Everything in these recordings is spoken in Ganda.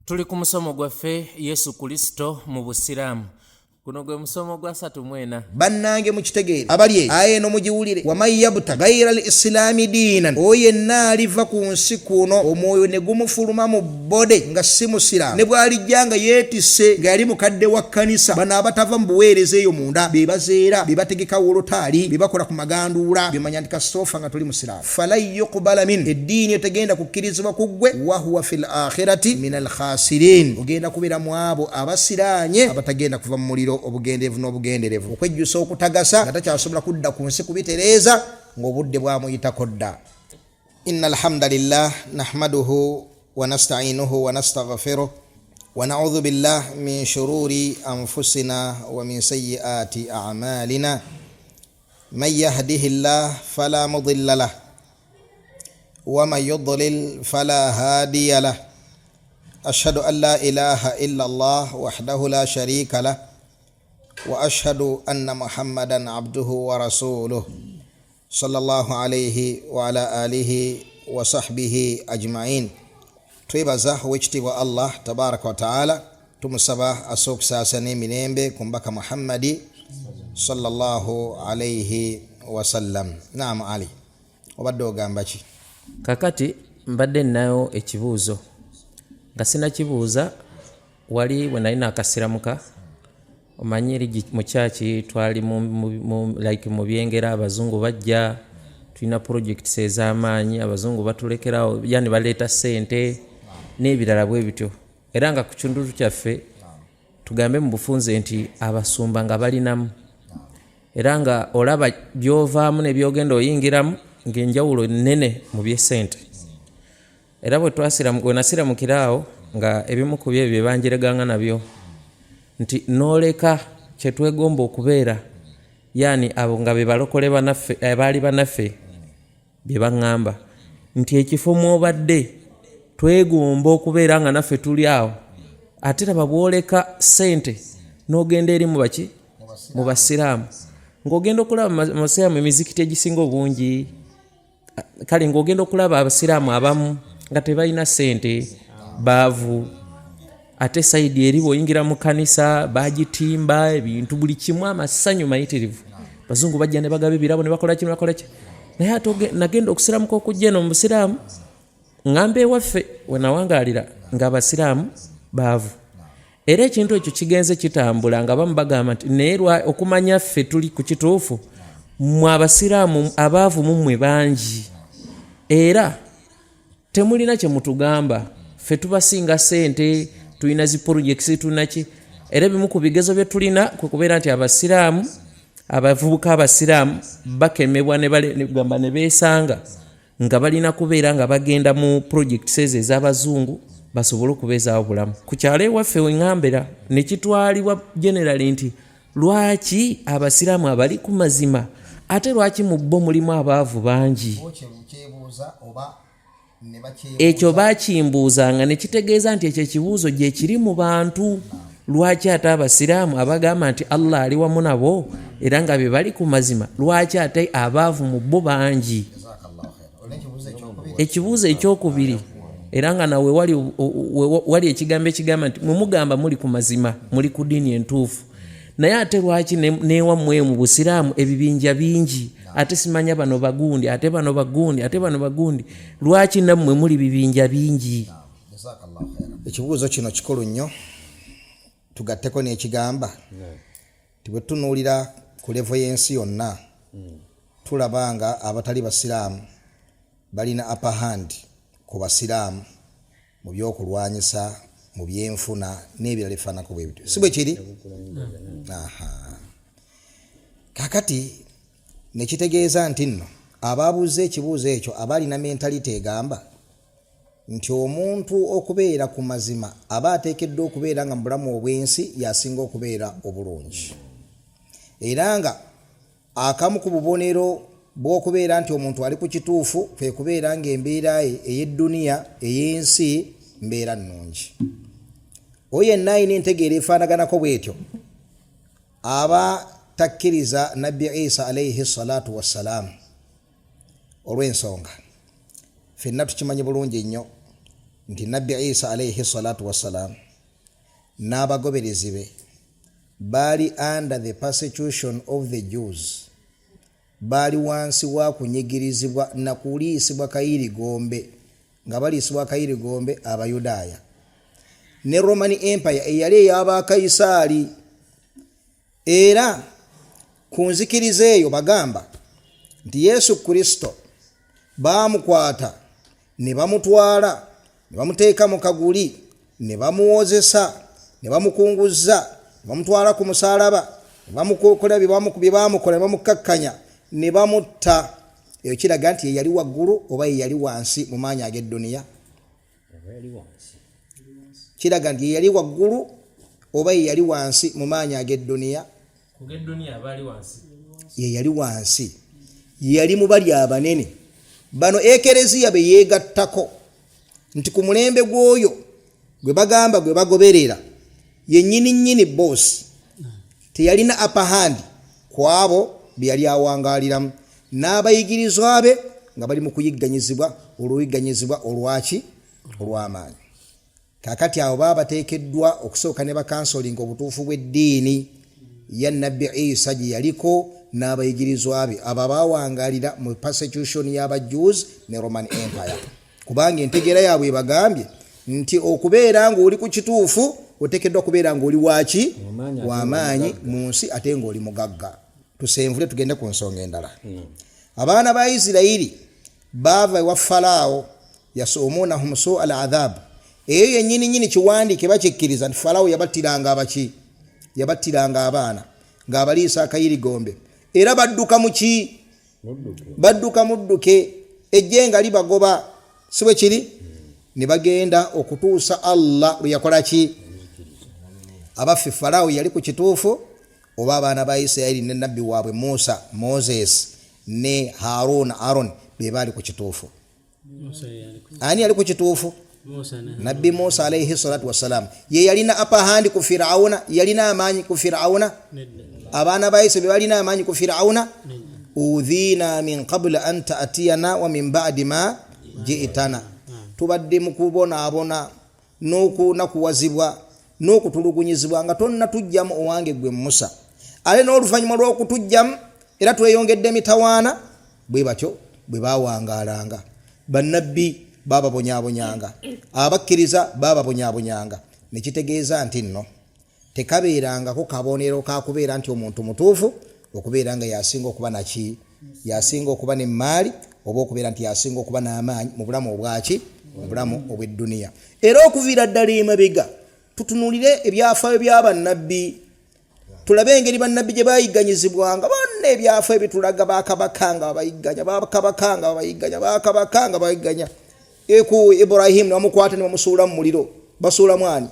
Tuli ku musomo gwaffe Yesu Kristo mu Busiraamu. Guno gwe musomo gwa 3 bannange mukitegeere abali aya eno mugiwulire wamayyabuta ghayra al-islami diinan oye naaliva ku nsi kuno omwoyo ne gumufuluma mu bode nga si musiraamu ne bwalijjanga yeetisse nga yali mukadde wa kkanisa bano abatava mu buweereza eyo munda be bazeera be bategeka wolotaali be bakola ku maganduula bemanya nti kasoofa nga tuli musiraamu falan yuqbala min eddiini etegenda kukkirizibwa ku ggwe wa huwa fil akhirati min al-khasirin ogenda kubeera mu abo abasiraanye abatagenda kuva mu muliro obugenderevu n'obugenderevu okwejjusa okutagasa nga takyasobola kudda ku nsi kubitereeza ng'obudde bwamuyitako dda. Innal hamdalillah nahmaduhu wa nasta'inuhu wa nastaghfiruh wa na'udhu billahi min shururi anfusina wa min sayyiati a'malina man yahdihillahu fala mudilla lahu wa man yudlil fala hadiya lahu ashhadu an la ilaha illa Allah wahdahu la sharika lahu وأشهد أن محمدا عبده ورسوله صلى الله عليه وعلى آله وصحبه أجمعين. تبازه وجتبه الله تبارك وتعالى تمسبه أسوك ساسني منيمبه كمبك محمد صلى الله عليه وسلم. نعم علي وبدو غامباchi kakati mbadde nayo ekibuuzo nga sina kibuuza wali wenalina akasiramuka omanyiri mu church twali like mu byengera abazungu bajja tulina projects ez'amaanyi abazungu batulekerawo yani baleeta sente n'ebirala bwe bityo era nga ku kitundu kyaffe tugambe mu bufunze nti abasumba nga balinamu era nga olaba byovaamu ne byogenda oyingiramu ng'enjawulo nnene mu byesente era bwe twasiramukiraawo nga ebimu ku bye byebanjireganga nabyo nti noleka kyetwegomba okubeera yani abo nga be balokole banaffe abaali banaffe bye baŋŋamba nti ekifo mwobadde twegomba okubeera nga naffe tuli awo ate laba bwoleka sente n'ogenda eri mu basiraamu ng'ogenda okulaba amasiraamu emizikiti egisinga obungi kale ng'ogenda okulaba abasiraamu abamu nga tebalina sente baavu ate saidi eri boyingira mu kanisa bagitimba ebintu buli kimu amasanyu mayitirivu bazungu bajja ne bagaba ebirabo ne bakola kino bakola ki naye ate nagenda okusiramuka okujja no mu busiraamu ngambe waffe wenawangaalira nga abasiraamu baavu era ekintu ekyo kigenze kitambula nga bamu bagamba nti naye okumanya ffe tuli ku kituufu mu abasiraamu abaavu mumwe bangi era temulina kye mutugamba ffe tubasinga sente tulina zi projects tunaki era bimu ku bigezo bye tulina kubeera nti abasiraamu abavubuka abasiraamu bakemebwa ne gamba ne beesanga nga balina kubeera nga bagenda mu projects ez'abazungu basobole okubeezaawo bulamu ku kyalo ewaffe weŋŋambera ne kitwalibwa generally nti lwaki abasiraamu abali ku mazima ate lwaki mu bo mulimu abaavu bangi ekyo bakimbuuzanga ne kitegeeza nti ekyo ekibuuzo gye kiri mu bantu lwaki ate abasiraamu abagamba nti Allah ali wamu nabo era nga be bali ku mazima lwaki ate abaavu mu bo bangi ekibuuzo ekyokubiri era nga nawe wali ekigambo ekigamba nti mumugamba muli ku mazima muli ku ddiini entuufu naye ate lwaki newammwe mu busiraamu ebibinja bingi ate simanya bano bagundi ate bano bagundi ate bano bagundi lwaki nammwe muli bibinja bingi. Ekibuuzo kino kikulu nnyo tugatteko n'ekigamba tibwe tunuulira ku levo y'ensi yonna tulabanga abatali basiraamu balina upper hand ku basiraamu mu byokulwanyisa mu byenfuna n'ebirala ebifaanako bwe bityo si bwe kiri kakati nekitegeeza nti nno abaabuuza ekibuuzo ekyo abalina mentality egamba nti omuntu okubeera ku mazima aba ateekeddwa okubeera nga mu bulamu obw'ensi yasinga okubeera obulungi era nga akamu ku bubonero bw'okubeera nti omuntu ali ku kituufu kwe kubeera ng'embeera ye ey'edduniya ey'ensi mbeera nnungi oyo yenna ayina entegeera efaanaganako bw'etyo aba takkiriza nabbi Isa alayhi salatu wassalaamu olw'ensonga ffenna tukimanyi bulungi nnyo nti nabbi Isa alayhi salatu wassalam n'abagoberezi be bali under the persecution of the Jews, bali wansi wa kunyigirizibwa na kuliisibwa kayirigombe, nga baliisibwa kayirigombe abayudaaya ne Roman Empire eyali ey'aba Kaisaali. Era ku nzikiriza eyo bagamba nti Yesu Kristo baamukwata ne bamutwala ne bamuteeka mu kaguli ne bamuwozesa ne bamukunguza ne bamutwala ku musaalaba ne bamukola bye baamukola ne bamukakkanya ne bamutta. Eyo kiraga nti yali waggulu oba yali wansi mu maanyi ag'edduniya. Kiraga nti yali waggulu oba yali wansi mu maanyi ag'edduniya. Ye yali wansi, yali mu bali abanene bano ekereziya be yeegattako nti ku mulembe gw'oyo gwe bagamba gwe bagoberera ye nnyini boss, teyalina upper hand ku abo bye yali awangaaliramu, n'abayigirizwa be nga bali mu kuyigganyizibwa olw'oyigganyizibwa olwaki olw'amaanyi. Kakati abo baba bateekeddwa okusooka ne bakansolinga obutuufu bw'eddiini ya nabbi Isa gye yaliko n'abayigirizwa be abo baawangaalira mu persecution y'aba Jews ne Roman Empire, kubanga entegeera yaabwe ebagambye nti okubeera ng'oli ku kituufu oteekeddwa kubeera ng'oli waki w'amaanyi mu nsi ate ng'oli mugagga. Tusenvule tugende ku nsonga endala. Abaana ba Isirayiri baava ewa Falaawo yasumuunahum suu al adhab. Eyo yennyini kiwandiike bakikkiriza nti Falaawo yabattiranga abaki, yabattiranga abaana ng'abaliisa akayirigombe, era badduka mu ki, badduka mudduke ejjenga libagoba, si bwe kiri, ne bagenda okutuusa Allah lwe yakola ki. Abaffe Falaawo yali ku kituufu oba abaana ba Isirayiri ne nabbi waabwe Moses ne Aaron be baali ku kituufu? Ani yali ku kituufu? Nabbi Musa alayhi salatu wassalam. Ye yalina upper hand ku Firauna, yalina amaanyi ku Firauna. Abaana ba Isirayiri balina amaanyi ku Firauna. Udhina min qabla an ta'tiyana wa min ba'di ma ji'tana. Tubadde mu kubonaabona n'okuwazibwa n'okutulugunyizibwa nga tonna tujjamu owange gwe Musa. Ale n'oluvannyuma lw'okutujjamu era tweyongedde mitawaana, bwe batyo bwe baawangaalanga. Bannabbi bababonyaabonyanga, abakkiriza bababonyaabonyanga. Ne kitegeeza nti nno tekabeerangako kabonero ka kubeera nti omuntu mutuufu okubeera nga yasinga okuba naki, yasinga okuba n'emmaali oba okubeera nti yasinga okuba n'amaanyi mu bulamu obwaki, mu bulamu obw'edduniya. Era okuviira ddala emabega tutunulire ebyafaayo by'abannabbi, tulabe engeri bannabbi gye bayigganyizibwanga. Bonna ebyafaayo bitulaga bakabakanga bayigganya, bakabakanga bayigganya, bakabakanga bayigganya. Eku Ibrahim ne bamukwata ne bamusuula mu muliro, basuula mwani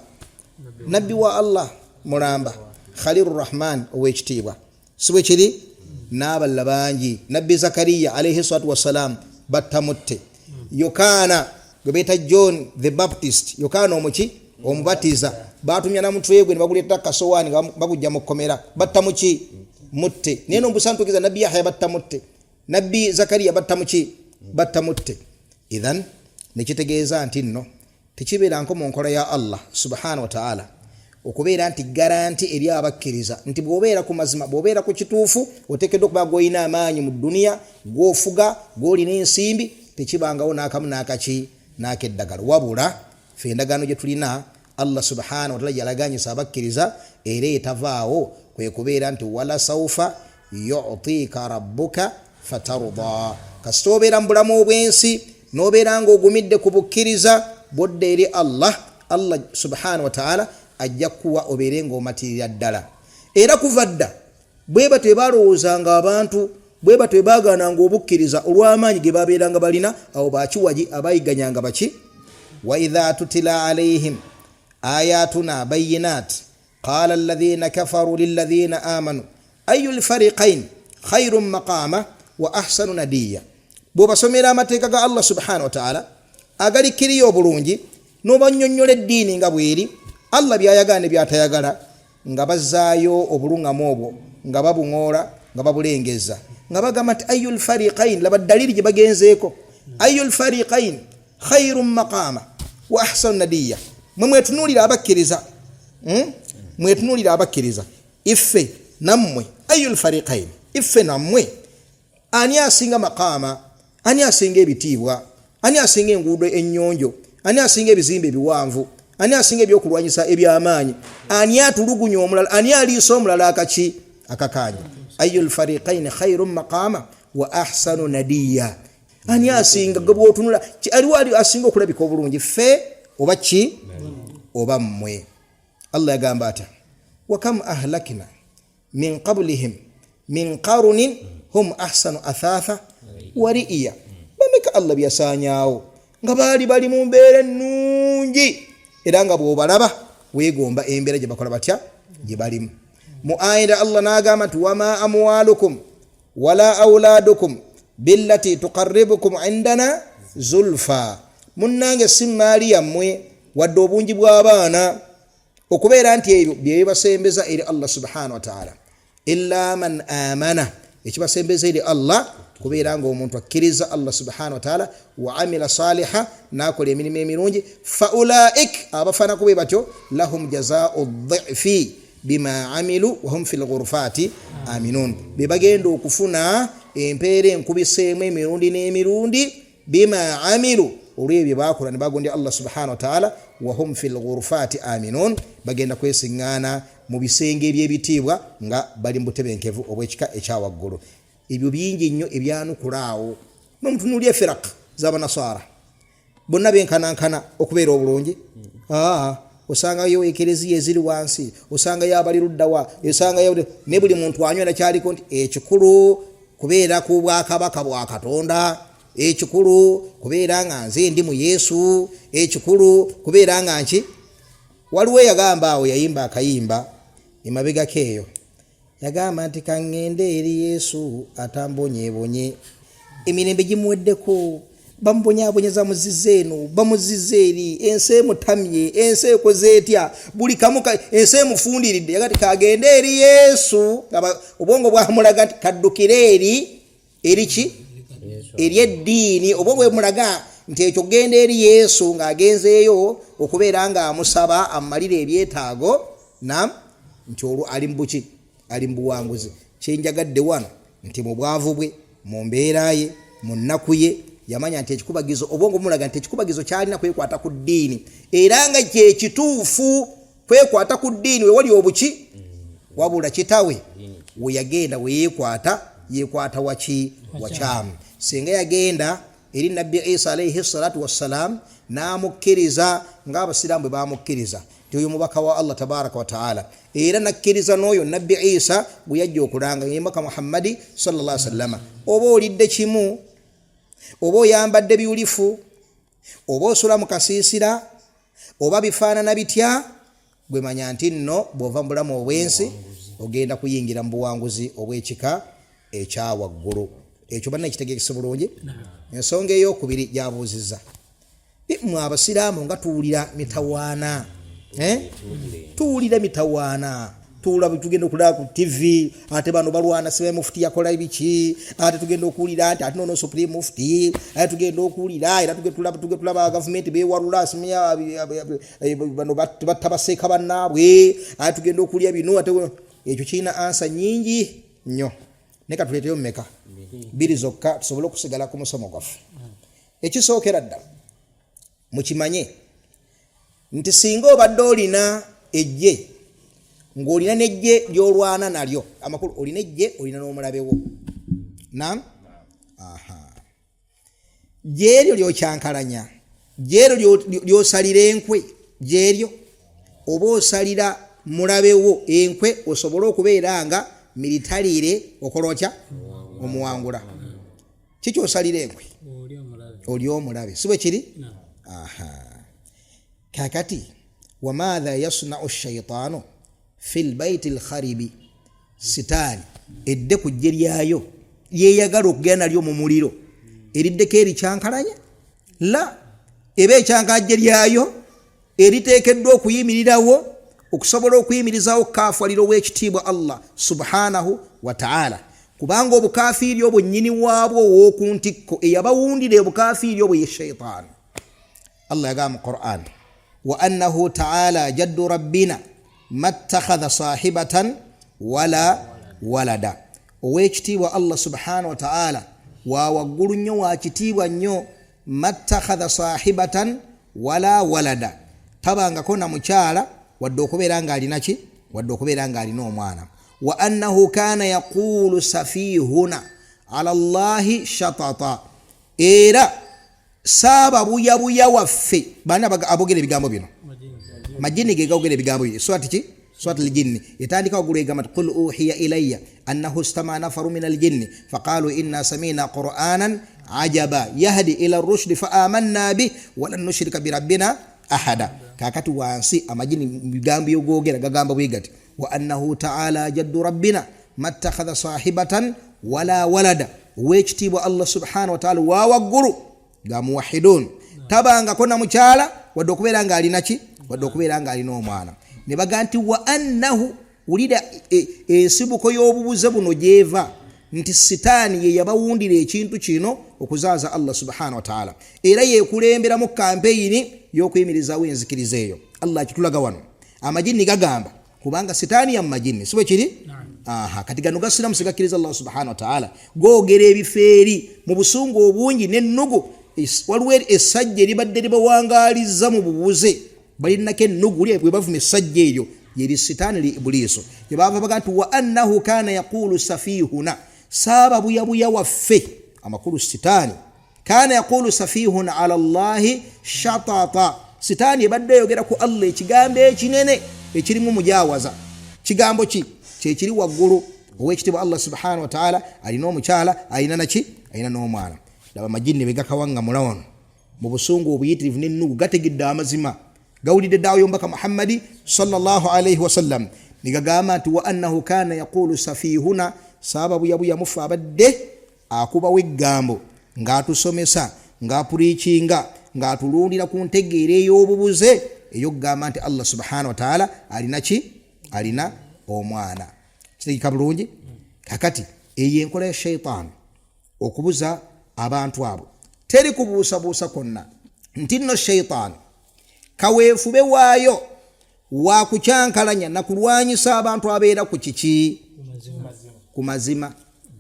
nabbi wa Allah mulamba Khalilur Rahman ow'ekitiibwa, si bwe kiri, n'abalala bangi. Nabbi Zakariya alayhi salatu wassalam battamutte. Yokaana gwe beeta John the Baptist, Yokaana omubatiza, batumya na mutwe gwe ne baguleeta kasowaani nga bagujja mu kkomera, battamuki mutte. Naye n'obusantukiza nabbi Yahya battamutte, nabbi Zakariya battamuki, battamutte. Idhan nekitegeeza nti nno tekibeera nko mu nkola ya Allah subhanahu wa ta'ala okubeera nti garanti eri abakkiriza nti bw'obeera ku mazima, bw'obeera ku kituufu, oteekeddwa okuba gw'olina amaanyi mu dduniya, gw'ofuga, gw'olina ensimbi, tekibangawo n'akamu n'akaki n'akeddagala. Wabula ffe endagaano gye tulina Allah subhanahu wa ta'ala yalaganyisa abakkiriza era etavaawo kwe kubeera nti wala sawfa yu'tika rabbuka fatarda. Kasita obeera mu bulamu obw'ensi n'obeera ng'ogumidde ku bukkiriza bodde eri Allah subhanahu wa ta'ala ajja kuwa obeere ng'omatirira ddala. Era kuva dda bwe batyo balowoozanga abantu, bwe batyo baagaananga obukkiriza olw'amaanyi ge babeeranga balina, abo bakiwagi abayigganyanga baki. Wa idha tutila alayhim ayatuna bayyinat qala alladhina kafaru lilladhina amanu ayyul fariqain khayrun maqama wa ahsanu nadiya. Bw'obasomera amateeka ga Allah subhanahu wa ta'ala agalikiriyo obulungi, n'obannyonnyola eddiini nga bweri, Allah by'ayagala ne by'atayagala, nga bazzaayo obuluŋŋamu obwo, nga babuŋoola, nga babulengeza, nga bagamba nti ayyul fariqain, laba dalili gye bagenzeeko, ayyul fariqain khayrun maqama, wa ahsanu nadiya mwetunulira abakkiriza mwetunulira abakkiriza iffe nammwe ayul fariqain iffe nammwe ani asinga maqama ani asinga ebitiibwa ani asinga enguudo ennyonjo ani asinga ebizimbe ebiwanvu ani asinga ebyokulwanyisa ebyamaanyi ani atulugunya omulala ani aliisa omulala akaki akakanya ayul fariqain khairun maqama wa ahsanu nadiya ani asinga gabwotunula aliwali asinga okulabika obulungi ffe oba ki oba mmwe Allah yagamba ata wa kam ahlakna min qablihim min qarunin hum ahsanu athatha wa ri'ya bameka Allah byasanyaawo nga bali mu mbeera nnungi era nga bw'obalaba weegomba embeera gye bakola batya gye balimu mu ayira Allah n'agamba nti wama amwalukum wala auladukum billati tuqarribukum indana zulfa munnange si maali yammwe wadde obungi bw'abaana okubeera nti ebyo byebasembeza eri Allah subhanahu wa ta'ala illa man amana ekibasembeza eri Allah kubeera nga omuntu akkiriza Allah subhanahu wa ta'ala wa amila saliha nakola emirimu emirungi fa ulaik abafana kube batyo lahum jazaa'u dhifi bima amilu wa hum fil ghurfati aminun bebagenda okufuna empeera enkubiseemu emirundi n'emirundi bima amilu olw'ebyo bakola ne bagondya Allah subhanahu wa ta'ala wa hum fil ghurfati aminun bagenda kwesiŋŋaana mu bisenge eby'ebitiibwa nga bali mu butebenkevu obw'ekika ekyawaggulu ebyo bingi nnyo ebyanukulaawo n'omutunuulya firaq z'abanasara bonna benkanankana okubeera obulungi osangayo ekereziya eziri wansi osangayo abali luddawa osangayo ne buli muntu anywera kyaliko nti ekikulu kubeera ku bwakabaka bwa Katonda ekikulu kubeera nga nze ndi mu Yesu ekikulu kubeera nga nki waliwo yagamba awo yayimba akayimba emabega keeyo yagamba nti kangende eri Yesu atambonyebonye emirembe gimuweddeko bamubonyabonyeza muzize eno bamuzize eri ensi emutamye ensi ekoze etya buli kamuka ensi emufundiridde yagati kagende eri Yesu obwongo bwamulaga nti kaddukire eri ki eri eddiini obwongo bwamulaga nti ekyo genda eri Yesu ng'agenzeeyo okubeera nga amusaba amalire ebyetaago nti olwo ali mbuki ali mbuwanguzi kyenjagadde wano nti mu bwavu bwe mu mbeera ye mu nnaku ye yamanya nti ekikubagizo obwongo bumulaga nti ekikubagizo kyalina kwekwata ku ddiini era nga kyekituufu kwekwata ku ddiini we wali obuki wabula kitawe we yagenda we yekwata wakyamu singa yagenda eri nabbi Isa alayhi salatu wassalam n'amukkiriza ng'abasiraamu bwe bamukkiriza nti oyo mubaka wa Allah tabaraka wa ta'ala era nakkiriza n'oyo nabbi Isa bwe yajja okulanga yemaka Muhammadi sallallahu alaihi wasallam oba olidde kimu oba oyambadde biwulifu oba osula mu kasiisira oba bifaanana bitya gwe manya nti nno bw'ova mu bulamu obw'ensi ogenda kuyingira mu buwanguzi obw'ekika ekyawaggulu ekyo banna ekitegeekese bulungi ensonga ey'okubiri gyabuuzizza mwe abasiraamu nga tuwulira mitawaana tuwulira mitawaana tugenda okulaba ku TV ate bano balwana sibe mufti yakola ibiki ate tugenda okuwulira nti ate nono supreme mufti ate tugenda okuwulira era tulaba government bewalula asimya bano batabaseeka bannaabwe ate tugenda okuwulira bino ate ekyo kirina ansa nyingi nnyo neka tuleeteyo mmeka biri zokka tusobole okusigala ku musomo gwaffe ekisookera ddala mukimanye nti singa obadde olina ejje ng'olina n'ejje ly'olwana nalyo amakulu olina ejje olina n'omulabewo gyeryo lyokyankalanya gyeryo lyosalira enkwe gyeryo oba osalira mulabewo enkwe osobole okubeera nga militarire okola otya omuwangula kiki osalira enkwe oli omulabe si bwe kiri kakati wamaadha yasnau shaitaanu fil baiti alkharibi sitaani edde ku jje lyayo yeyagala okugenda nalyo mu muliro eriddeko erikyankalanya la eba ekyankajje lyayo eriteekeddwa okuyimirirawo okusobola okuyimirizawo kaafaliro w'ekitiibwa Allah subhanahu wa ta'ala kubanga obukafiiri obwo nnyini waabwo ow'oku ntikko eyabawundira obukafiiri obwo ye shaitaani Allah yagamba mu Qur'an wa annahu ta'ala jaddu rabbina mattakhadha sahibatan wala walada. Owekitiibwa Allah subhanahu wa ta'ala wa waggulu nnyo wa kitiibwa nnyo mattakhadha sahibatan wala walada, tabangako na mukyala wadde okubeera nga alina ki, wadde okubeera nga alina omwana. Wa annahu kana yaqulu safihuna ala Allahi shatata, era saaba buyabuya waffe bani abogera ebigambo bino, majini ge gogera ebigambo bino. Swati ki, swati aljinni etandika ogulu egamba qul uhiya ilayya annahu istama nafaru min aljinni faqalu inna samina qur'anan ajaba yahdi ila rushdi fa amanna bi wa lan nushrika bi rabbina ahada. Kakati wansi amajini bigambo yogogera gagamba bwegati wa annahu ta'ala jaddu rabbina mattakhadha sahibatan wala walada. Wekitiibwa Allah subhanahu wa ta'ala wa waggulu ga muwahhidun tabanga kona mukyala wadde okubeera nga alina ki, wadde okubeera nga alina omwana. Ne baganti wa annahu ulida ensibuko y'obubuze buno gyeva nti sitaani ye yabawundira ekintu kino okuzaaza Allah subhanahu wa ta'ala, era yekulembera mu kampeyini y'okuyimirizaawo enzikiriza eyo. Allah kitulaga wano amajini gagamba kubanga sitaani ya majini sibo kiri. Kati gano gasiramu sigakkiriza Allah subhanahu wa ta'ala, googera ebifeeri mu busungu obungi n'ennugu. Waliwo essajja eribadde libawangaaliza mu bubuze balinako ennugu lye bwe bavuma essajja eryo yeri sitaani li ibuliiso. Yebava baga nti wa annahu kana yaqulu safihuna, saaba buyabuya waffe amakulu sitaani. Kana yaqulu safihuna ala Allahi shatata, sitaani ebadde yogera ku Allah ekigambo ekinene ekirimu mujawaza. Kigambo ki kyekiri waggulu. Owekitiibwa Allah subhanahu wa ta'ala alina omukyala, alina naki, alina n'omwana. Laba majini begakawanga mulawano mu busungu obuyitirivu n'ennugu gategedde amazima, gawulidde daawo yombaka Muhammadi sallallahu alayhi wa sallam nigagamba nti wa annahu kana yaqulu safihuna, saaba buyabuya mufu abadde akubawo eggambo ng'atusomesa ng'apuriikinga ng'atulundira ku ntegeera ey'obubuze ey'okugamba nti Allah subhanahu wa ta'ala alina ki, alina omwana. Kitegeka bulungi. Kakati eyo enkola ya shaytan okubuza abantu abo teri kubuusabuusa konna nti nno shaytan kaweefube waayo wa kucyankalanya na kulwanyisa abantu abeera ku kiki, ku mazima.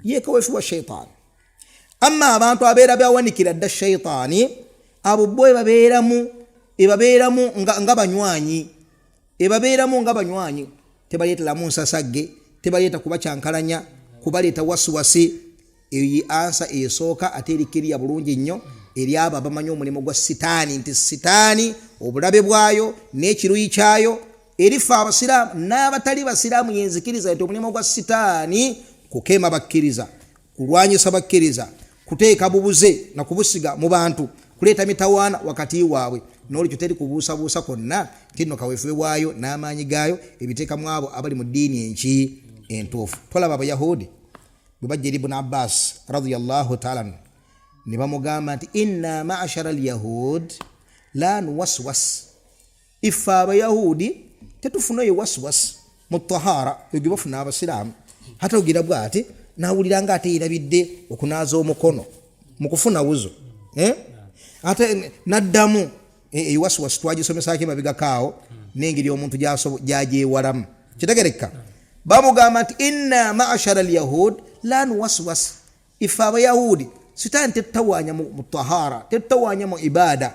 Ye kaweefu wa shaytan. Amma abantu abeera bawanikira dda shaytani abo bo ebabeeramu nga banywanyi, ebabeeramu nga banywanyi. Tebaleeteramu nsasagge, tebaleeta kubacyankalanya, kubaleeta wasiwasi. Eyo ansa esooka ate erikiriya bulungi nnyo eri abo abamanyi omulimu gwa sitaani, nti sitaani obulabe bwayo n'ekiruyi kyayo erifa abasiraamu n'abatali basiraamu yenzikiriza nti omulimu gwa sitaani kukema bakkiriza, kulwanyisa bakkiriza, kuteeka bubuze na kubusiga mu bantu, kuleeta mitawaana wakati waabwe. N'olwekyo teri kubuusabuusa konna nti nno kaweefube bwayo n'amaanyi gaayo ebiteekamu abo abali mu ddiini enki entuufu. Tolaba Abayahudi bwe bajja eri Ibn Abbas radiyallahu ta'ala ne bamugamba nti inna ma'ashara al-yahud la nuwaswas, ife Abayahudi tetufunayo waswas mu tahara yoge bafuna abasiraamu. Hata ogira bwati nawulira nga ate yerabidde okunaaza omukono mu kufuna wuzo, ate naddamu waswas twagisomesako emabegakaawo n'engeri omuntu gy'agyewalamu. Kitegereka bamugamba nti inna ma'ashara al-yahud la nuwaswas, ife Abayahudi sitaani tetutawanya mu tahara, tetutawanya mu ibada,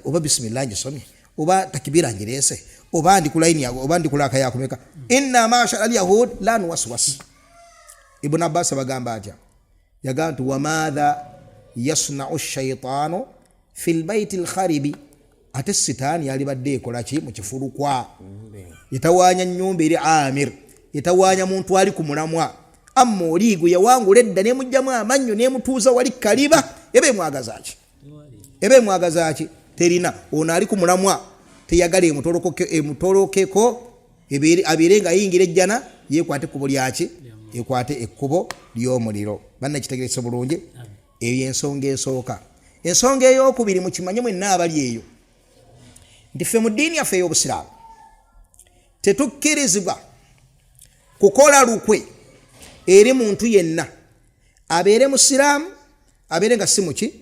oba bismillah ngisomye, oba takbira ngirese, oba ndi kulaini yago, oba ndi kulaka yakumeka. Inna ma'ashara al-yahud la nuwaswas. Ibn Abbas bagamba atya, yagamba nti wa madha yasna'u ash-shaytanu fil bayti al-kharibi, ate sitaani yalibadde ekola ki mu kifulukwa, yatawanya nnyumba eri amir, yatawanya muntu ali ku mulamwa. Amma oliigo yawangula edda n'emugyamu amannyo n'emutuuza wali kaliba, ebe mwagaza ki terina. Ono ali ku mulamwa teyagala emutolokeko abeere nga ayingira ejjana, yeekwate ekkubo lyaki, yeekwate ekkubo ly'omuliro. Banna kitegerese bulungi. Eyo ensonga esooka. Ensonga ey'okubiri mukimanye mwenna abali eyo nti ffe mu ddiini yaffe ey'Obusiraamu tetukkirizibwa kukola lukwe eri muntu yenna abeere musiraamu abeere nga si muki,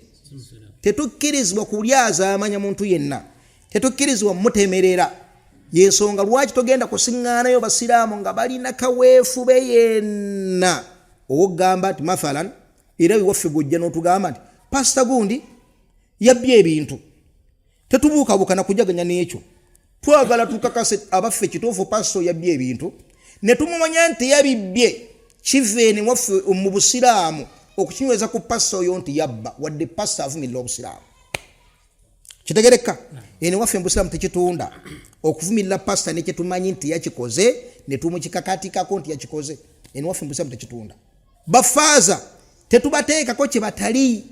tetukkirizibwa kulyaza amanya muntu yenna, tetukkirizibwa mutemerera. Yensonga lwaki togenda kusiŋŋaanayo basiraamu nga balina kaweefube yenna ogamba nti mathalan era iwaffe gojja n'otugamba nti pasita gundi yabbye ebintu, tetubuukabuuka na kujaganya n'ekyo. Twagala tukakase abaffe kituufu pasito yabbye ebintu ne tumumanya nti yabibbye kiveeni waffe mu Busiraamu okukinyweza ku pasito oyo nti yabba wadde pasito avumirira Obusiraamu. Kitegereka? Ene waffe mu Busiraamu tekitunda okuvumirira pasito ne kyetumanyi nti yakikoze ne tumukikakatikako nti yakikoze. Ene waffe mu Busiraamu tekitunda. Bafaaza tetubateekako kye batali.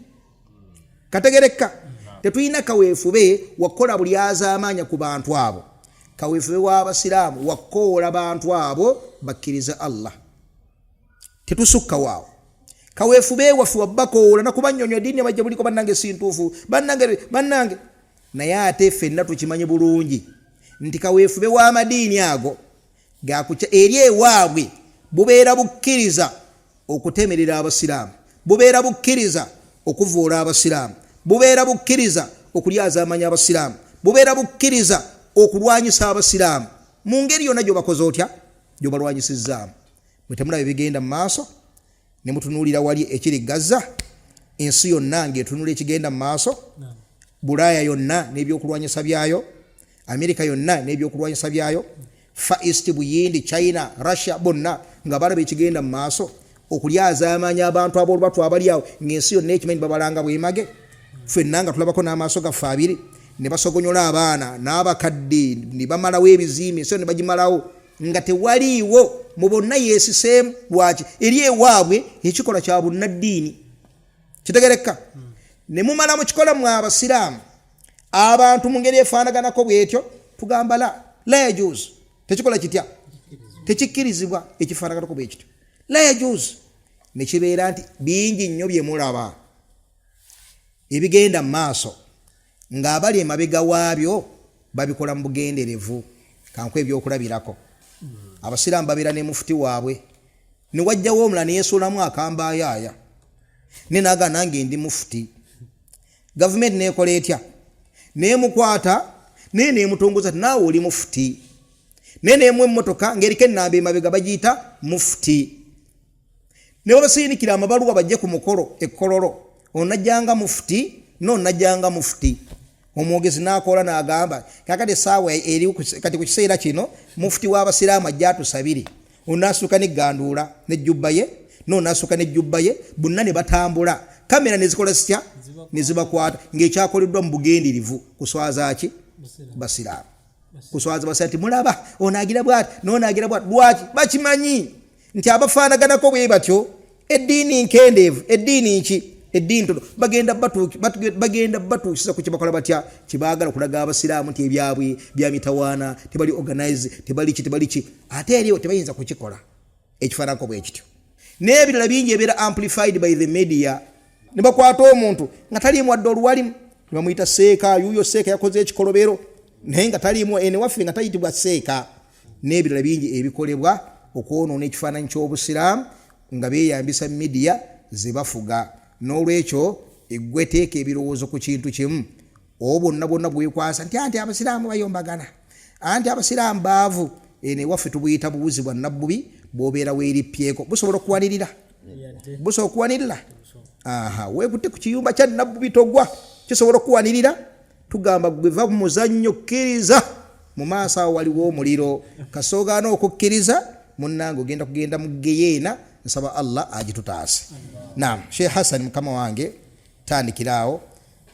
Kategereka? Tetulina kaweefube wakola buli azaamanya ku bantu abo. Kaweefube w'Abasiraamu wakoola bantu abo bakkiriza Allah. Tetusukka waawo. Kaweefube waffe wabbakoola na kubannyonnyola ddiini abajja buliko bannange sintuufu, bannange. Naye ate ffenna tukimanyi bulungi nti kaweefube w'amadiini ago eri ewaabwe bubeera bukkiriza okutemerera Abasiraamu, bubeera bukkiriza okuvoola Abasiraamu, bubeera bukkiriza okulyaza amanya Abasiraamu, bubeera bukkiriza okulwanyisa Abasiraamu. Mu ngeri yonna gy'obakoze otya gy'obalwanyisizzaamu. Mwe temulaba bigenda mu maaso ne mutunuulira wali ekiri Gaza, ensi yonna ng'etunuula ekigenda mu maaso, Bulaaya yonna n'ebyokulwanyisa byayo, Amerika yonna n'ebyokulwanyisa byayo, Far East, Buyindi, China, Russia bonna nga balaba ekigenda mu maaso okulyaza amanya abantu ab'olubatu abali awo ng'ensi yonna ekimanyi babalanga bwemage. Ffenna nga tulabako n'amaaso gaffe abiri ne basogonyola abaana n'abakadde ne bamalawo ebizimbe, ensi ne bagimalawo nga tewaliiwo mu bonna yeesiseemu. Lwaki? Eri ewaabwe ekikola kya bunnaddiini. Kitegereka? Ne mumala mu kikola mu Abasiraamu abantu mu ngeri efaanaganako bw'etyo tugamba la yajuuzu. Tekikola kitya? Tekikkirizibwa ekifaanaganako bwe kityo. La yajuuzu. Ne kibeera nti bingi nnyo bye mulaba ebigenda mu maaso ng'abali emabega waabyo babikola mu bugenderevu. Kankwe ebyokulabirako. Abasiraamu babeera ne mufuti waabwe ne wajjawo omulala ne yeesuulamu akambayaaya ne naaga nange ndi mufuti. Gavumenti neekola etya? Neemukwata naye neemutongoza ti naawe oli mufuti, naye neemu emmotoka ng'eriko ennamba emabega bagiyita mufuti. Ne babasiinikira amabaluwa bajje ku mukolo ekkololo, onajjanga mufuti n'onajjanga mufuti. Omwogezi n'akola n'agamba kakati essaawa eri kati ku kiseera kino mufuti w'Abasiraamu ajja atusabire. Onaasuka n'egganduula n'ejjubba ye, n'onaasuka n'ejjubba ye, bonna ne batambula. Kamera ne zikola zitya? Ne zibakwata ng'ekyakoleddwa mu bugenderivu kuswaza ki? Basiraamu. Kuswaza Basiraamu nti mulaba onaagira bw'ati n'onaagira bw'ati. Lwaki? Bakimanyi nti abafaanaganako bwe batyo eddiini nkendeevu, eddiini nki? Eddiini ntono. Bagenda batuukiza ku kyebakola batya? Kibaagala kulaga Abasiraamu nti ebyabwe bya mitawaana, tebali organize, tebali ki. Ate eriyo tebayinza kukikola ekifaananako bwe kityo. N'ebirala bingi ebeera amplified by the media. Ne bakwata omuntu nga taliimu wadde oluwalimu ne bamuyita seeka, yuuyo seeka yakoze ekikolobero naye nga taliimu ene waffe nga tayitibwa seeka. N'ebirala bingi ebikolebwa okwonoona ekifaananyi ky'Obusiraamu nga beeyambisa media ze bafuga. N'olwekyo eggwe teeka ebirowoozo ku kintu kimu. Bonna bwekwasa nti anti Abasiraamu bayombagana, anti Abasiraamu baavu. Ene waffe tubuyita buwuzi bwa nabbubi bw'obeera weerippyeko. Busobola okuwanirira? Busobola okuwanirira? Weekutte ku kiyumba kya nabbubi togwa. Kisobola okuwanirira? Tugamba gweva ku muzannyo kkiriza. Mu maaso awo waliwo omuliro. Kasoogaana okukkiriza munnange ogenda kugenda mu geyeena. Nsaba Allah agitutaase. Naam, Sheikh Hassan mukama wange tandikiraawo.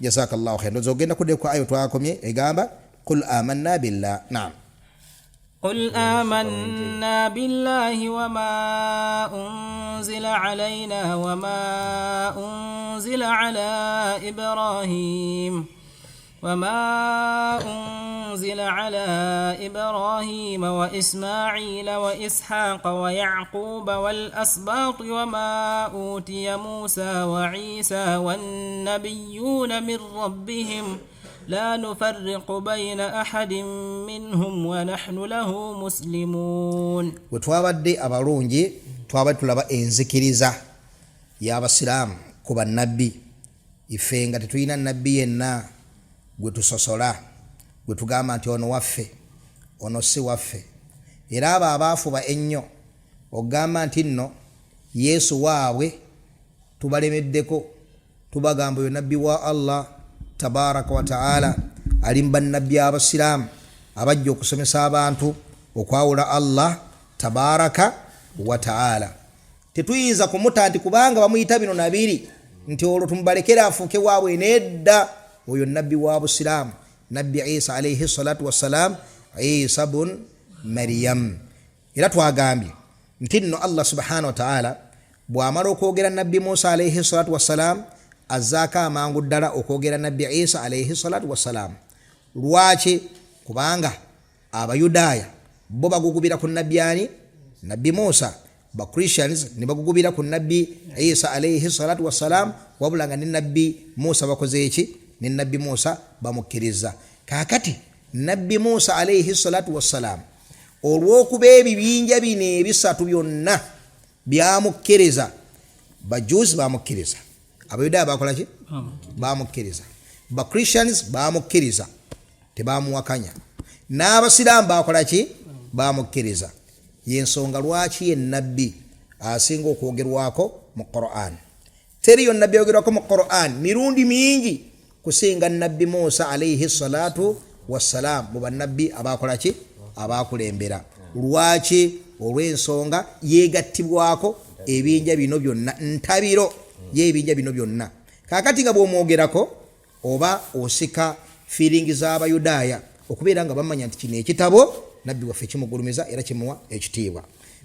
Jazakallahu khairan. Ndoza ogenda kudde ku ayo twakomye egamba qul amanna billah. Naam. قل آمنا بالله وما أنزل علينا وما أنزل على إبراهيم وإسماعيل وإسحاق ويعقوب والأسباط وما أوتي موسى وعيسى والنبيون من ربهم لا نفرق بين أحد منهم ونحن له مسلمون. Wetwabadde abalungi twabadde tulaba enzikiriza y'Abasiraamu ku bannabbi ife nga tetulina nabbi yenna gwe tusosola gwe tugamba nti ono waffe ono si waffe era abo abaafuba ennyo ogamba nti nno Yesu waabwe tubalemeddeko tubagamba oyo nabbi wa Allah tabaraka wa taala ali mu bannabbi abasiraamu abajja okusomesa abantu okwawula Allah tabaraka wa taala. Tetuyinza kumuta nti kubanga bamuyita bino nabiri nti olwo tumubalekera afuuke waabwe, nedda. Oyo nabbi wa busiraamu nabbi Isa alayhi salatu wassalam, Isa bun Maryam. Era twagambye nti nno Allah subhanahu wa taala bw'amala okwogera nabbi Musa alayhi salatu wassalam azzaako amangu ddala okwogera nabbi Isa alayhi salatu wassalam. Lwaki? Kubanga abayudaaya bo bagugubira ku nabbi ani? Nabbi Musa. Ba Christians ne bagugubira ku nabbi Isa alayhi salatu wassalam, wabula nga ne nabbi Musa bakoze eki? Ne nabbi Musa bamukkiriza. Kaakati nabbi Musa alayhi salatu wassalam olw'okuba ebibinja bino ebisatu byonna byamukkiriza, bajusi bamukkiriza, abayudaaya bakola ki? Bamukkiriza. Ba Christians bamukkiriza tebamuwakanya, n'abasiraamu bakola ki? Bamukkiriza. Yensonga lwaki ye nabbi asinga okwogerwako mu Qur'an. Teriyo nabbi ayogerwako mu Qur'an mirundi mingi kusinga nabbi Musa alayhi salatu wassalam mu bannabbi abakola ki? Abakulembera. Lwaki? Olw'ensonga yegattibwako ebinja bino byonna, ntabiro y'ebinja bino byonna. Kaakati nga bw'omwogerako oba osika feeling z'abayudaaya okubeera nga bamanya nti kino ekitabo nabbi waffe kimugulumiza era kimuwa ekitiibwa.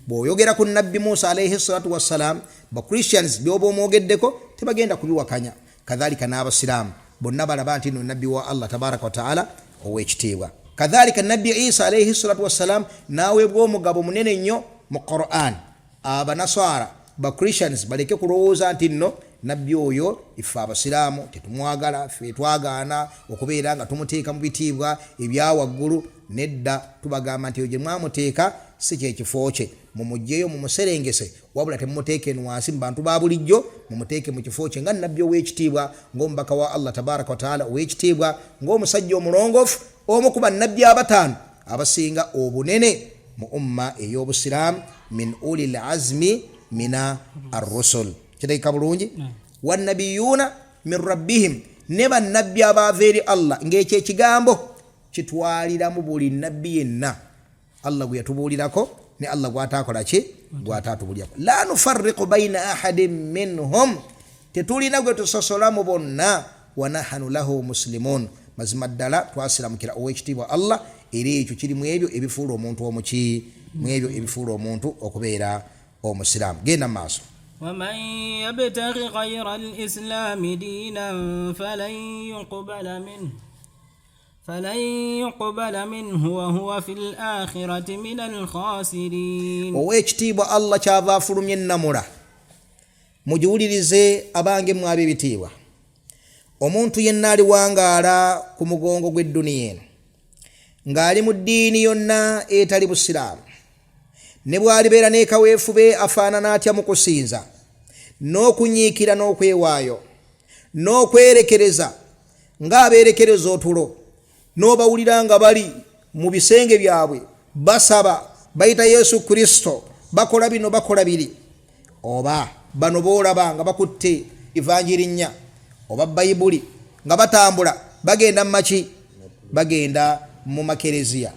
Bw'oyogera ku nabbi Musa alayhi salatu wassalam, ba Christians byoba omwogeddeko tebagenda kubiwakanya. Kadhalika n'abasiraamu bonna balaba nti no nabbi wa Allah tabaraka wa taala ow'ekitiibwa. Kadhalika nabbi Isa alayhi salatu wassalam n'aweebwa omugabo munene nnyo mu Qur'an. Abanaswara ba Christians baleke kulowooza nti nno nabbi oyo ife abasiraamu tetumwagala, ffe twagaana okubeera nga tumuteeka mu bitiibwa ebyawaggulu. Nedda, tubagamba nti oyo gye mwamuteeka si kyekifo kye, mumugjeyo mumuserengese, wabula temumuteeke wansi mu bantu ba bulijjo, mumuteeke mu kifo kye nga nabbi ow'ekitiibwa, ng'omubaka wa Allah tabaraka wa taala ow'ekitiibwa, ng'omusajja omulongoofu, omu ku bannabbi abataano abasinga obunene mu umma ey'obusiraamu, min ulil azmi mina ar-rusul. Kitegeeka bulungi? Wannabiyuuna min rabbihim, ne bannabbi abaava eri Allah, ng'ekyo ekigambo kitwalira mu buli nabbi yenna Allah gwe yatubuulirako ne Allah gw'ataakola ki? Gw'ataatubuulirako. La nufarriqu bayna ahadin minhum, tetulina gwe tusosola mu bonna. Wa nahnu lahu muslimun, mazima ddala twasiramukira ow'ekitiibwa Allah, era ekyo kiri mu ebyo ebifuula omuntu omuki, mu ebyo ebifuula omuntu okubeera omusiraamu. Genda mu maaso. ومن يبتغي غير الإسلام دينا فلن يقبل منه وهو في الآخرة من الخاسرين. Ow'ekitiibwa Allah kyava afulumya ennamula. Mugiwulirize abange mwabe ebitiibwa. Omuntu yenna aliwangaala ku mugongo gw'edduniya eno ng'ali mu ddiini yonna etali busiraamu, ne bw'alibeera n'ekaweefube afaanana atya mu kusinza n'okunyiikira n'okwewaayo n'okwerekereza ng'abeerekereza otulo, n'obawulira nga bali mu bisenge byabwe basaba bayita Yesu Kristo, bakola bino bakola biri, oba bano boolaba nga bakutte evanjiri nnya oba bayibuli nga batambula bagenda mu maki? Bagenda mu makereziya,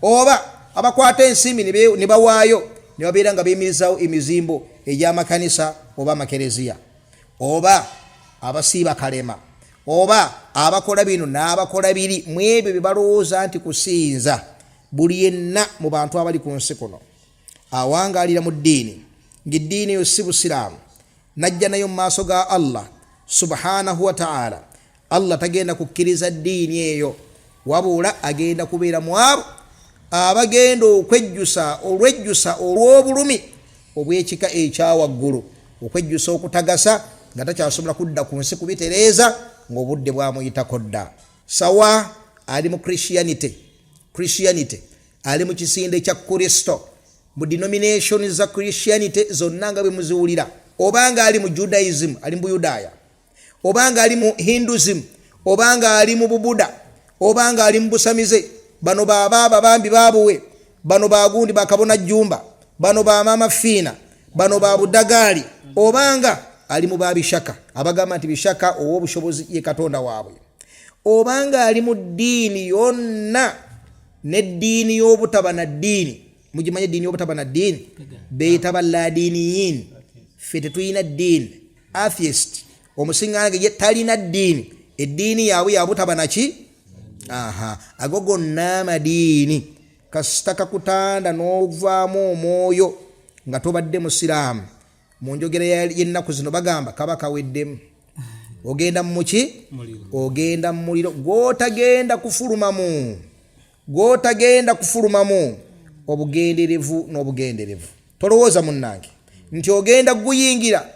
oba abakwata ensimbi ne bawaayo ne babeera nga beemirizawo emizimbo egy'amakanisa oba amakereziya, oba abasiiba kalema, oba abakola bino n'abakola biri, mu ebyo bye balowooza nti kusinza. Buli yenna mu bantu abali ku nsi kuno awangaalira mu ddiini, ng'eddiini eyo si busiraamu, najja nayo mu maaso ga Allah subhanahu wa ta'ala, Allah tagenda kukkiriza ddiini eyo, wabula agenda kubeera mu abo abagenda okwejjusa olw'obulumi obw'ekika ekyawaggulu, okwejjusa okutagasa nga takyasobola kudda ku nsi kubitereeza ng'obudde bwamuyitako dda. Sawa ali mu Christianity ali mu kisinde kya Kristo, mu denomination za Christianity zonna nga bwe muziwulira, obanga ali mu Judaism ali mu Buyudaaya, obanga ali mu Hinduism, obanga ali mu Bubuda, obanga ali mu Busamize, bano baba bambi babuwe, bano bagundi bakabona jjumba, bano ba mama Fina, bano ba Budagali, obanga ali mu babishaka, abagamba nti bishaka ow'obushobozi ye Katonda waabwe, obanga ali mu ddiini yonna n'eddiini y'obutaba na ddiini, mugimanye eddiini y'obutaba na ddiini beeyita balladiniyin, ffe tetulina ddiini, atheist, omusingange ye talina ddiini, eddiini yaabwe yabutaba naki, ago gonna amadiini. Kasita kakutanda n'ovaamu omwoyo nga tobadde musiraamu, mu njogera y'ennaku zino bagamba kaba kaweddemu, ogenda muki, ogenda mu muliro gw'otagenda kufulumamu, obugenderevu n'obugenderevu. Tolowooza munnange nti ogenda guyingira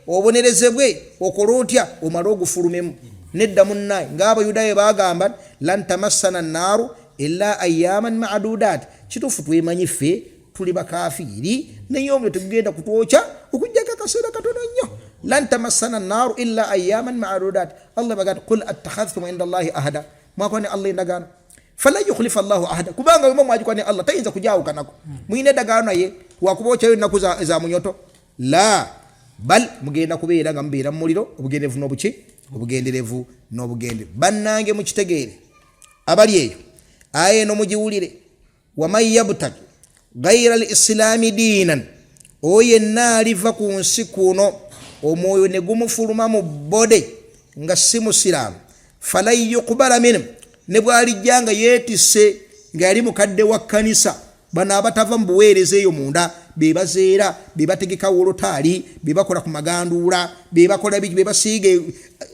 obonerezebwe okola otya omala ogufulumemu. Nedda munnange, ng'Abayudaaya bagamba lan tamassana nnaaru illa ayyaman ma'dudat, kituufu twemanyi ffe tuli bakafiiri naye omuliro tegugenda kutwokya okujjako akaseera katono nnyo. lan tamassana nnaaru illa ayyaman ma'dudat. Allah bagamba qul attakhadhtum inda Allahi ahada, mwakwane Allah endagaano, fala yukhlifa Allahu ahada, kubanga wema mwajikwane Allah tayinza kujaawukanako, muyina endagaano naye wakubookyayo ennaku za munyoto. La bal mugenda kubeera nga mubeera mu muliro, obugenderevu n'obuki, obugenderevu n'obugenderevu. Bannange mukitegeere abali eyo, aya eno mugiwulire, waman yabtagi gayra al-islaami diinan, oyo yenna aliva ku nsi kuno omwoyo ne gumufuluma mu bode nga si musiraamu, falan yuqbala minhu, ne bwalijja nga yeetisse nga yali mukadde wa kkanisa, bano abatava mu buweereza eyo munda, be bazeera, be bategeka wolotaali, be bakola ku maganduula, be bakola biki, be basiige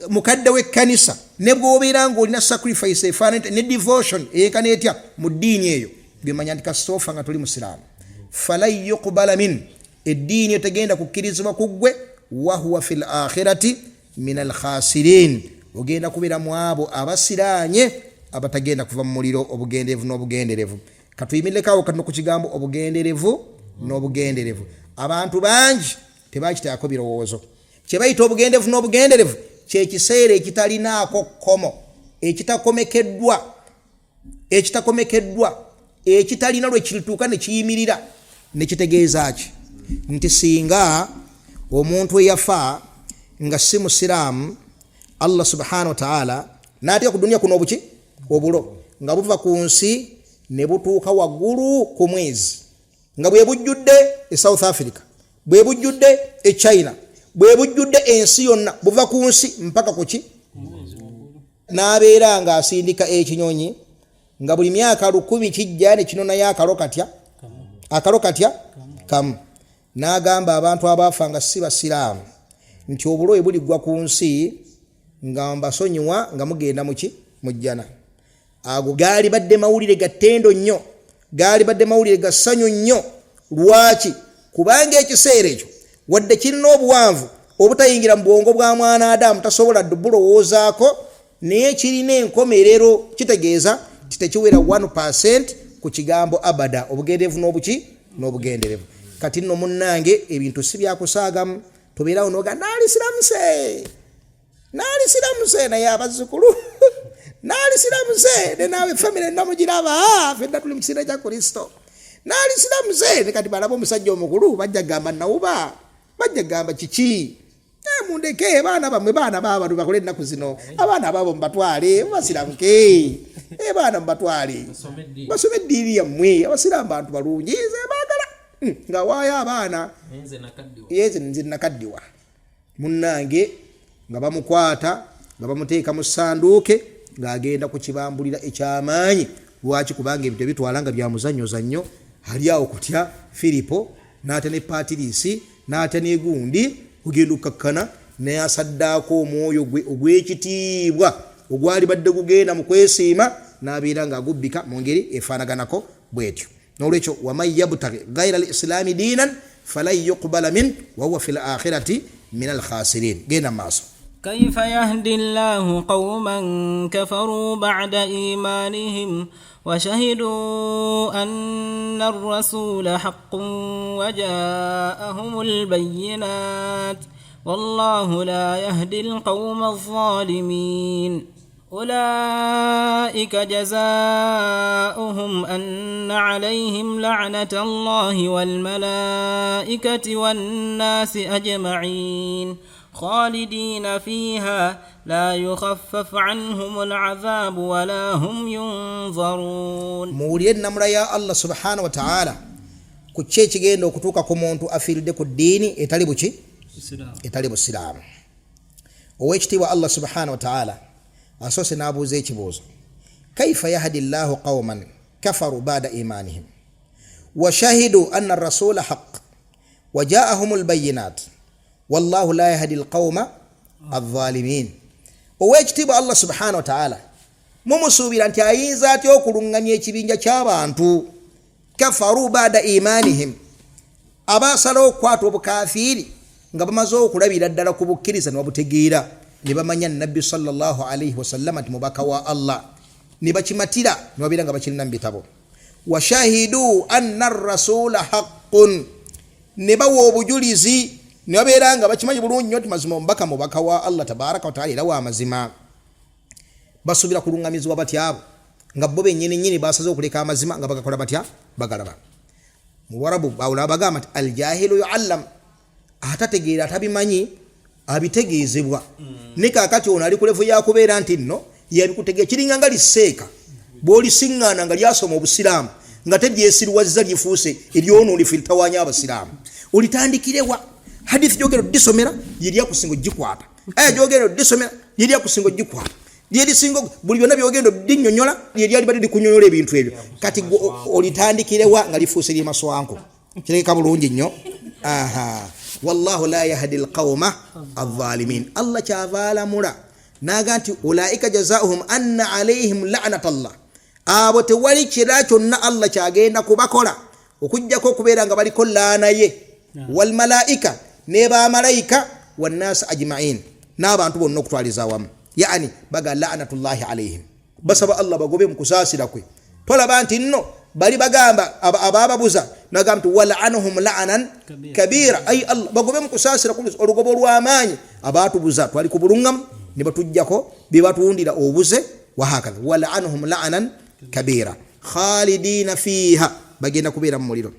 mukadde w'ekkanisa, ne bw'obeera ng'olina sacrifice efaanana ne devotion eyenkana etya mu ddiini eyo, bimanya nti kasoofa nga toli musiraamu. falan yuqbala min, eddiini etegenda kukkirizibwa ku ggwe, wa huwa fil akhirati min al khasirin, ogenda kubeera mu abo abasiraanye abatagenda kuva mu muliro, obugenderevu n'obugenderevu. Katuyimireko kati ku kigambo obugenderevu n'obugenderevu. Abantu bangi tebakiteekako birowoozo. Kye bayita obugenderevu n'obugenderevu kye kiseera ekitalinaako kkomo, ekitakomekeddwa, ekitalina lwe kirituuka ne kiyimirira ne kitegeeza ki nti singa omuntu eyafa nga si musiraamu, Allah subhanahu wa ta'ala n'ateeka ku dunia kuno obuki, obulo nga buva ku nsi ne butuuka waggulu ku mwezi, nga bwe bujjudde e South Africa, bwe bujjudde e China, bwe bujjudde ensi yonna, buva ku nsi mpaka ku ki, n'abeera nga asindika ekinyonyi, nga buli myaka 1000 kijja ne kinonayo akalo katya kamu. N'agamba abantu abaafa nga si basiraamu nti obulowe buliggwa ku nsi nga mbasonyiwa nga mugenda muki, mujjana. Ago gaali badde mawulire gatendo nnyo, gaali badde mawulire gassanyu nnyo. Lwaki? Kubanga ekiseera ekyo wadde kirina obuwanvu obutayingira mu bwongo bwa mwana Adamu, tasobola ddubulowoozaako, naye kirina enkomerero, kitegeeza titekiwera 1% ku kigambo abada, obugenderevu n'obuki, n'obugenderevu. Kati nno munnange ebintu si byakusaagamu, tobeerawo noga naalisiraamuse naye abazzukulu naalisiraamuse ne naawe famire namugiraba, fedda tuli mu kiseera kya Kristo, naalisiraamuse ne kati balaba omusajja omukulu bajja gamba nawuba, bajja gamba kiki, mundeke baana bamwe, baana baabantu bakole ennaku zino, abaana baabo mubatwale basiramuke, baana mubatwale basome eddiini yammwe, abasiraamu bantu balungi baagala nga waayo abaana nze nakaddiwa. Munnange nga bamukwata nga bamuteeka mu ssanduuke ng'agenda kukibambulira ekyamaanyi. Lwaki? Kubanga ebintu ebitwala nga bya muzannyo ali awo kutya Filipo n'ate ne Patirisi n'ate ne gundi kugenda okukakkana naye asaddaako omwoyo gwe ogw'ekitiibwa ogwali badde gugenda mu kwesiima, n'abeera ng'agubbika mu ngeri efaanaganako bw'etyo. N'olwekyo waman yabtaghi gayra al-islaami diinan falan yuqbala min wa huwa fil akhirati min al-khasirin. Genda maaso. كيف يهدي الله قوما كفروا بعد إيمانهم وشهدوا أن الرسول حق وجاءهم البينات والله لا يهدي القوم الظالمين أولئك جزاؤهم أن عليهم لعنة الله والملائكة والناس أجمعين خالدين فيها لا يخفف عنهم العذاب ولا هم ينظرون. مولين نمر يا الله سبحانه وتعالى kuchechi gendo kutuka ku muntu afiride ku dini etali busiraamu. Owekitiibwa Allah subhanahu wa ta'ala asose nabuuza ekibuuzo, kaifa yahdi Allahu qauman kafaru ba'da imanihim wa shahidu anna ar-rasula haqq wa ja'ahum al-bayyinat wallahu la yahdi al-qauma adh-dhalimin. Owekitiibwa Allah subhanahu wa ta'ala mumusuubira nti ayinza atya okulunganya ekibinja ky'abantu kafaru ba'da imanihim, abasalawo okukwata obukafiri nga bamaze okulabira ddala ku bukkiriza ne babutegeera ne bamanya nabbi sallallahu alayhi wasallam nti mubaka wa Allah, ne bakimatira ne babeera nga bakirina mu bitabo. Wa shahidu anna ar-rasula haqqun, ne bawa obujulizi ne babeera nga bakimanyi bulungi nnyo nti mazima mubaka wa Allah tabaraka wa ta'ala era wa mazima. Basuubira kulungamizibwa batyabo nga bo bennyini basaze okuleka amazima nga bagakola batya bagalaba. Mu Warabu bawula bagamba nti al-jahilu yu'allam, atategeera atabimanyi abitegeezebwa. Ne kaakati ono ali ku levu ya kubeera nti nno yabikutegeera kiringa nga liseeka bw'olisiŋŋaana nga lyasoma obusiraamu nga teryesirwazza lifuuse eryono lifiltawanya abasiraamu. Olitandikirewa hadithi gyogero disomera yeryakusinga ogikwata, aya gyogero disomera yeryakusinga ogikwata, lyerisinga buli byonna byogendo dinnyonnyola yeryali bali likunyonnyola ebintu ebyo. Kati olitandikirewa nga lifuuse lyemaswanku. Kireka bulungi nnyo. Wallahu la yahdi alqauma adh-dhalimin. Allah kyavala mula naga nti ulaika jazaohum anna alayhim la'natallah, abo tewali kira kyonna Allah kyagenda kubakola okujjako okubeera nga baliko laana ye, wal malaika ne ba malaika wan nas ajma'in, n'abantu bonna okutwaliza awamu. Yani baga la'natullahi alayhim, basaba Allah bagobe mu kusaasira kwe. Tolaba nti nno bali bagamba abababuza nagamba nti wala'anhum la'anan kabira, ay Allah bagobe mu kusaasira ku olugobo lw'amaanyi abatubuza twali ku bulungamu ne batujjako bye batundira obuze wa hakadha. Wala'anhum la'anan kabira khalidina fiha, bagenda kubeera mu muliro.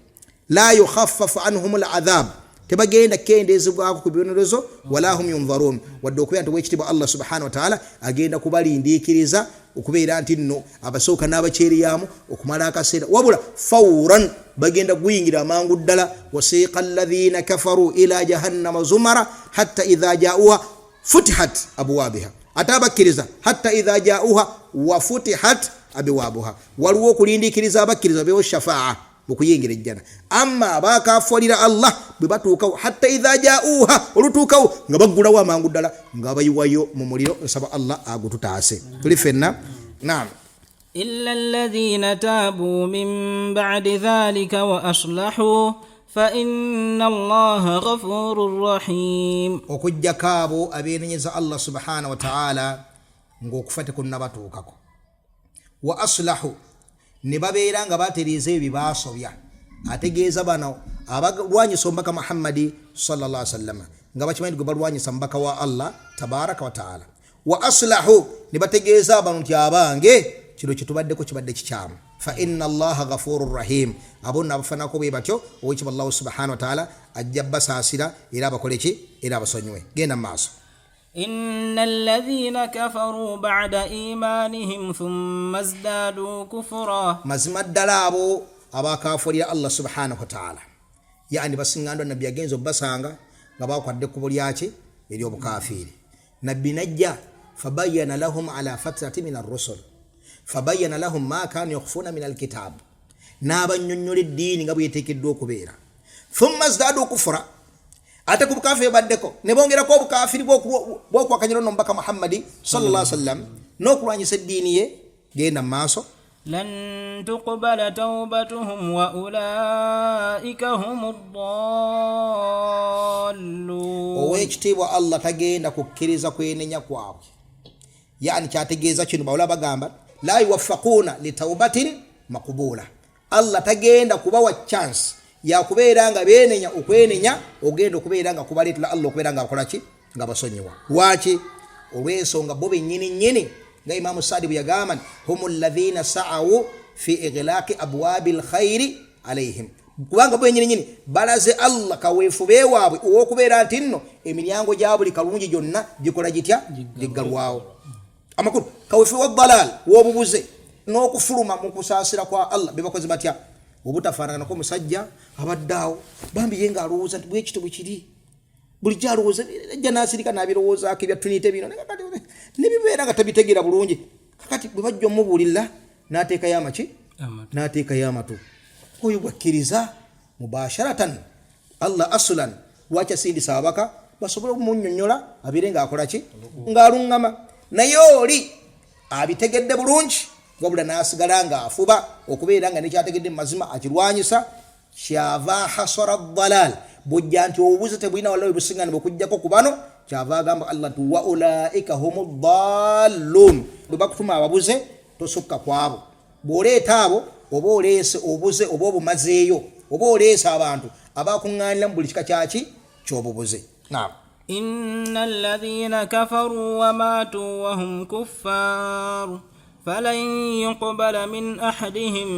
La yukhaffafu anhum al'adhab, tebagenda kendezebwako ku bibonerezo. Wala hum yunzarun, wadde okubeera nti wekitiibwa Allah subhanahu wa ta'ala agenda kubalindiikiriza okubeera nti nno abasooka n'abakyeryamu okumala akaseera, wabula fawran bagenda kuyingira amangu ddala. Wasiqa alladhina kafaru ila jahannama zumara hatta idha ja'uha futihat abwabiha, ate abakkiriza hatta idha ja'uha wa futihat abwabuha, waliwo okulindiikiriza abakkiriza beewo shafaa okuyingira ejjana. Amma abakafuulira Allah bwe batuukawo hatta idha ja'uha, olutuukawo nga baggulawo amangu ddala nga bayiwayo mu muliro. Nsaba Allah agututaase tuli fenna. Naam. إلا الذين تابوا من بعد ذلك وأصلحوا فإن الله غفور رحيم. okujjako abo abeenenyeza Allah subhanahu wa ta'ala ng'okufate kunna batuukako. Wa aslahu, ne babeera nga batereeza ebyo baasobya. Ategeeza bano abalwanyisa omubaka Muhammadi sallallahu alaihi wasallam nga bakimanyi gwe balwanyisa mubaka wa Allah tabaraka wa ta'ala. Wa aslahu, ne bategeeza abantu nti abange kino kitubaddeko kibadde kikyamu. Fa inna Allaha ghafurur rahim, abonna abafanako bwe batyo owekitiibwa Allah subhanahu wa ta'ala ajja basaasira era abakole ki era abasonyiwe. Genda mu maaso. إن الذين كفروا بعد إيمانهم ثم ازدادوا كفرا, mazima ddala abo abakafuulira Allah subhanahu wa ta'ala, yani basiŋŋandwa nabbi agenza obbasanga nga bakwadde ekkubo lyaki ery'obukafiiri. Nabbi najja fabayyana lahum ala fatrati min ar-rusul, fabayyana lahum ma kanu yakhfuna min al-kitab, n'abannyonnyola eddiini nga bweteekeddwa okubeera. Thumma zdadu kufra, ate ku bukafiri baddeko ne bongerako obukafiri bw'okwakanyira n'omubaka Muhammadi sallallahu alaihi wasallam n'okulwanyisa eddiini ye. Genda mu maaso. لن تقبل توبتهم وأولئك هم الضالون. Owekitiibwa Allah tagenda kukkiriza kwenenya kwabwe, yani kyategeeza kino bawula bagamba la yuwaffaquna li tawbatin maqbula. Allah tagenda kubawa chance ya kubeera nga beenenya okwenenya ogenda okubeera nga kubaleetera Allah okubeera nga akola ki nga basonyiwa. Lwaki? Olw'ensonga bo bennyini nga Imaamu Saadi bwe yagamba humu alladhina sa'awu fi ighlaqi abwabil khairi alayhim, kubanga bo bennyini balaze Allah kaweefube waabwe ow'okubeera nti nno emiryango gya buli kalungi gyonna gikola gitya giggalwawo. Amakulu kaweefube wa dalal w'obubuze n'okufuluma mu kusaasira kwa Allah be bakozi batya obutafaananako musajja abaddaawo bambi ye ng'alowooza nti bwe kiti bwe kiri bulijjo alowooza ajja n'asirika n'abirowoozaako ebya tunite bino ne bibeera nga tabitegeera bulungi. Kakati bwe bajja omubuulirira n'ateekayo amaki n'ateekayo amatu, oyo bwakkiriza mubasharatan Allah asulan lwaki asindisa ababaka basobole okumunnyonnyola abeere ng'akola ki ng'aluŋŋama. Naye oli abitegedde bulungi wabula n'asigala ng'afuba okubeera nga nekyategedde mu mazima akirwanyisa, kyava hasara dalal bujja nti obubuze tebulina walawe busiŋŋane bwekujjako ku bano, kyava agamba Allah nti wa ulaika humu dallun, bwe bakutuma ababuze tosukka kwabo. Bw'oleeta abo oba oleese obuze oba obumazeeyo oba oleese abantu abakuŋŋaanira mu buli kika kyaki ky'obubuze. Naam. إن الذين كفروا وماتوا وهم كفار فلن يقبل من أحدهم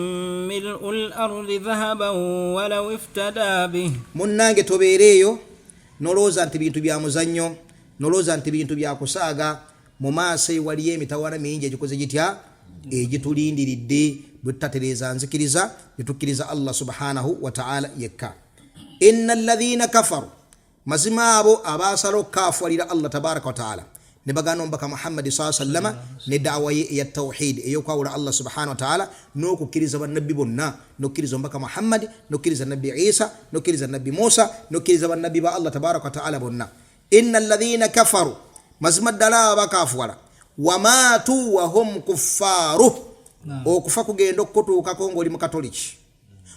ملء الأرض ذهبا ولو افتدى به. Munnange tobeereeyo nolooza nti bintu bya muzannyo, nolooza nti bintu bya kusaaga. Mu maaso waliyo emitawaana mingi egikoze gitya egitulindiridde bwe tutatereeza nzikiriza ne tukkiriza Allah subhanahu wa ta'ala yekka. Inna alladhina kafaru, mazima abo abaasala okukaafuwalira Allah tabaraka wa ta'ala ne bagana omubaka Muhammad sallallahu alaihi wasallam ne da'wa ye ya tawhid eyokwawula Allah subhanahu wa ta'ala n'okukkiriza bannabbi bonna, n'okkiriza omubaka Muhammad, n'okkiriza nabbi Isa, n'okkiriza nabbi Musa, n'okkiriza bannabbi ba Allah tabaraka wa ta'ala bonna. Inna alladhina kafaru, mazima ddala abakaafuwala, wamaatu wa hum kuffaaru, okufa kugenda okutuukako ng'oli mu katoliki,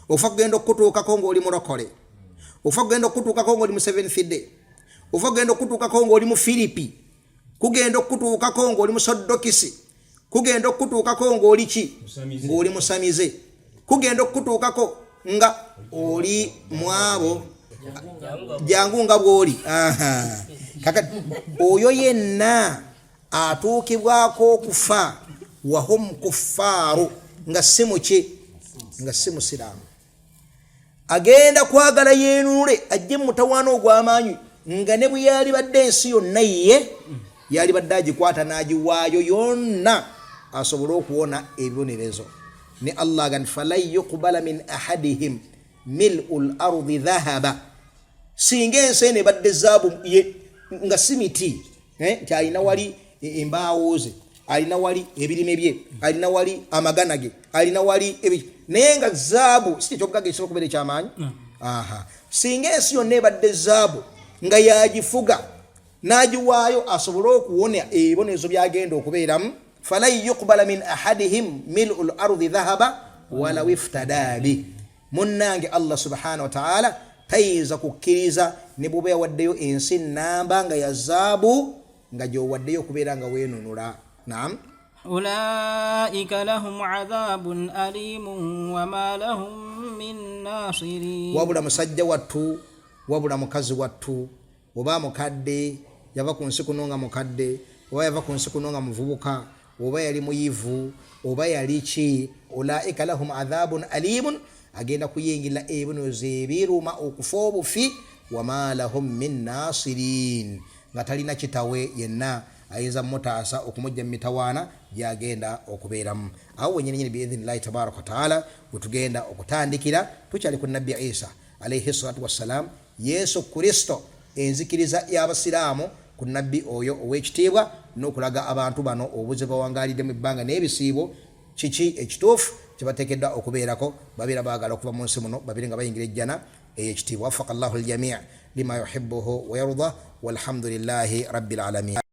okufa kugenda okutuukako ng'oli murokole, okufa kugenda okutuukako ng'oli mu seventh day, okufa kugenda okutuukako ng'oli mu Filipi, kugenda okutuukako ng'oli mu Sodokisi, kugenda okutuukako ng'oli ki ng'oli musamize, kugenda okutuukako nga oli mwabo jangu nga bw'oli. Kakati oyo yenna atuukibwako okufa wahum kuffaaru nga si muki nga si musiraamu, agenda kwagala yeenuule ajje mutawaana ogw'amaanyi nga ne bwe yali badde ensi yonna ye yali badde agikwata n'agiwaayo yonna asobole okuwona ebibonerezo. Ne Allah agamba falan yuqbala min ahadihim mil'ul ardi dhahaba, singa ensi eno ebadde zaabu nga si miti nti alina wali embaawo ze, alina wali ebirime bye, alina wali amagana ge, alina wali naye nga zaabu si kyokugagga ekisobola okubeera ekyamaanyi. Singa ensi yonna ebadde zaabu nga yagifuga n'agiwaayo asobole okuwona ebibonerezo byagenda okubeeramu, falan yuqbala min ahadihim mil'ul ardi dhahaba walaw iftada bi. Munnange Allah subhanahu wa ta'ala tayinza kukkiriza ne bw'oba yawaddeyo ensi namba nga ya zaabu nga gy'owaddeyo okubeera nga weenunula. Naam. Ulaika lahum adhabun alimun wama lahum min nasirin. Wabula musajja wattu, wabula mukazi wattu, oba mukadde yava ku nsi kuno nga mukadde, oba yava ku nsi kuno nga muvubuka, oba yali muyivu, oba yali ki, ulaika lahum adhabun alimun, agenda kuyingirira ebibonerezo ebiruma okufa obufi, wama lahum min nasirin, nga talina kitawe yenna ayinza mutaasa okumujja mu mitawaana gyagenda okubeeramu. Awo wennyini biidhnillahi tabaraka wa taala wetugenda okutandikira tukyali ku nabbi Isa alayhi salatu wassalam, Yesu Kristo, enzikiriza y'abasiraamu ku nabbi oyo ow'ekitiibwa n'okulaga abantu bano obuze bawangaalidde mu bbanga n'ebisiibo kiki ekituufu kyebateekeddwa okubeerako, babeera baagala okuva mu nsi muno babeere nga bayingira ejjana ey'ekitiibwa. Waffaka Allahu aljamii lima yuhibbuhu wa yarda walhamdulillahi rabbil alamin.